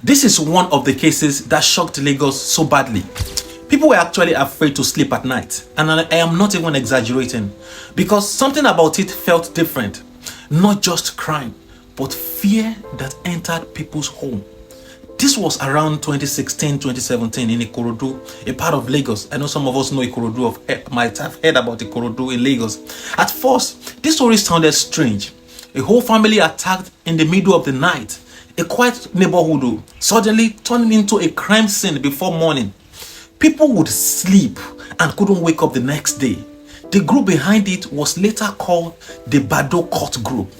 This is one of the cases that shocked Lagos so badly. People were actually afraid to sleep at night, and I am not even exaggerating, because something about it felt different. Not just crime, but fear that entered people's home. This was around 2016-2017 in Ikorodu, a part of Lagos. I know some of us know Ikorodu, might have heard about Ikorodu in Lagos. At first, this story sounded strange. A whole family attacked in the middle of the night. A quiet neighborhood suddenly turned into a crime scene before morning. People would sleep and couldn't wake up the next day. The group behind it was later called the Badoo Court Group.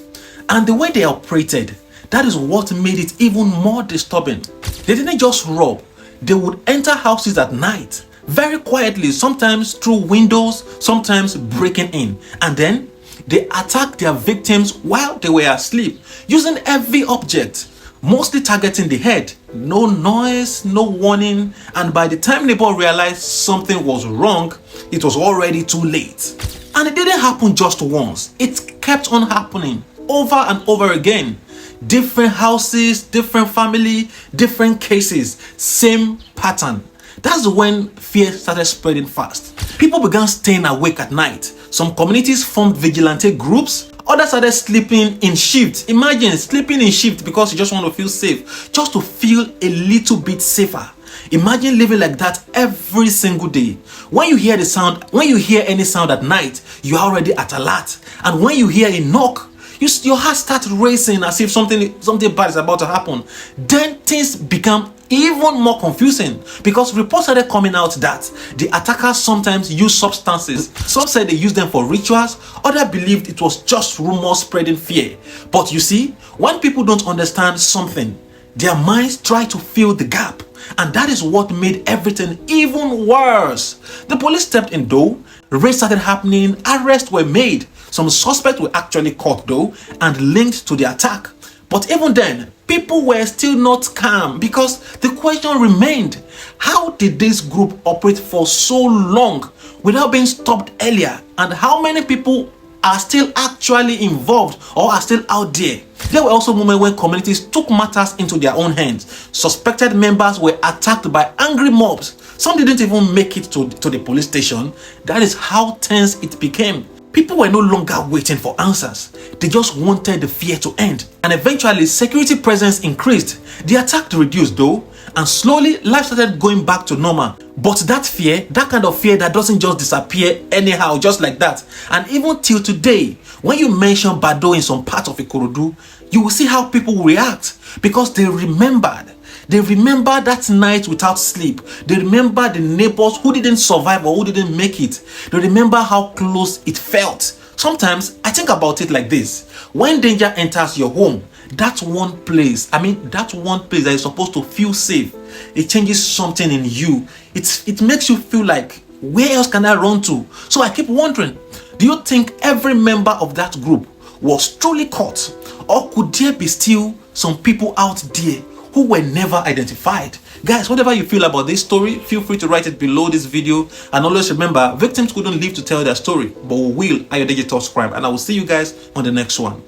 And the way they operated, that is what made it even more disturbing. They didn't just rob, they would enter houses at night, very quietly, sometimes through windows, sometimes breaking in. And then they attacked their victims while they were asleep, using heavy objects, mostly targeting the head. No noise, no warning, and by the time neighbor realized something was wrong, it was already too late. And it didn't happen just once, it kept on happening over and over again. Different houses, different family, different cases, same pattern. That's when fear started spreading fast. People began staying awake at night. Some communities formed vigilante groups. Others started sleeping in shifts. Imagine sleeping in shift because you just want to feel safe, just to feel a little bit safer. Imagine living like that every single day. When you hear the sound, when you hear any sound at night, you are already at alert. And when you hear a knock, your heart starts racing as if something bad is about to happen. Then things become even more confusing because reports started coming out that the attackers sometimes use substances. Some said they used them for rituals, others believed it was just rumors spreading fear. But you see, when people don't understand something, their minds try to fill the gap, and that is what made everything even worse. The police stepped in though, raids started happening, arrests were made. Some suspects were actually caught though and linked to the attack. But even then, people were still not calm because the question remained: how did this group operate for so long without being stopped earlier? And how many people are still actually involved or are still out there? There were also moments when communities took matters into their own hands. Suspected members were attacked by angry mobs. Some didn't even make it to the police station. That is how tense it became. People were no longer waiting for answers. They just wanted the fear to end. And eventually, security presence increased. The attack reduced though, and slowly life started going back to normal. But that fear, that kind of fear that doesn't just disappear anyhow, just like that. And even till today, when you mention Badoo in some part of Ikorodu, you will see how people react because they remembered. They remember that night without sleep. They remember the neighbors who didn't survive or who didn't make it. They remember how close it felt. Sometimes I think about it like this: when danger enters your home, that one place that is supposed to feel safe, it changes something in you. It makes you feel like, where else can I run to? So I keep wondering, do you think every member of that group was truly caught? Or could there be still some people out there who were never identified? Guys, whatever you feel about this story, feel free to write it below this video. And always remember, victims couldn't live to tell their story, but we will. Ayodeji subscribe, and I will see you guys on the next one.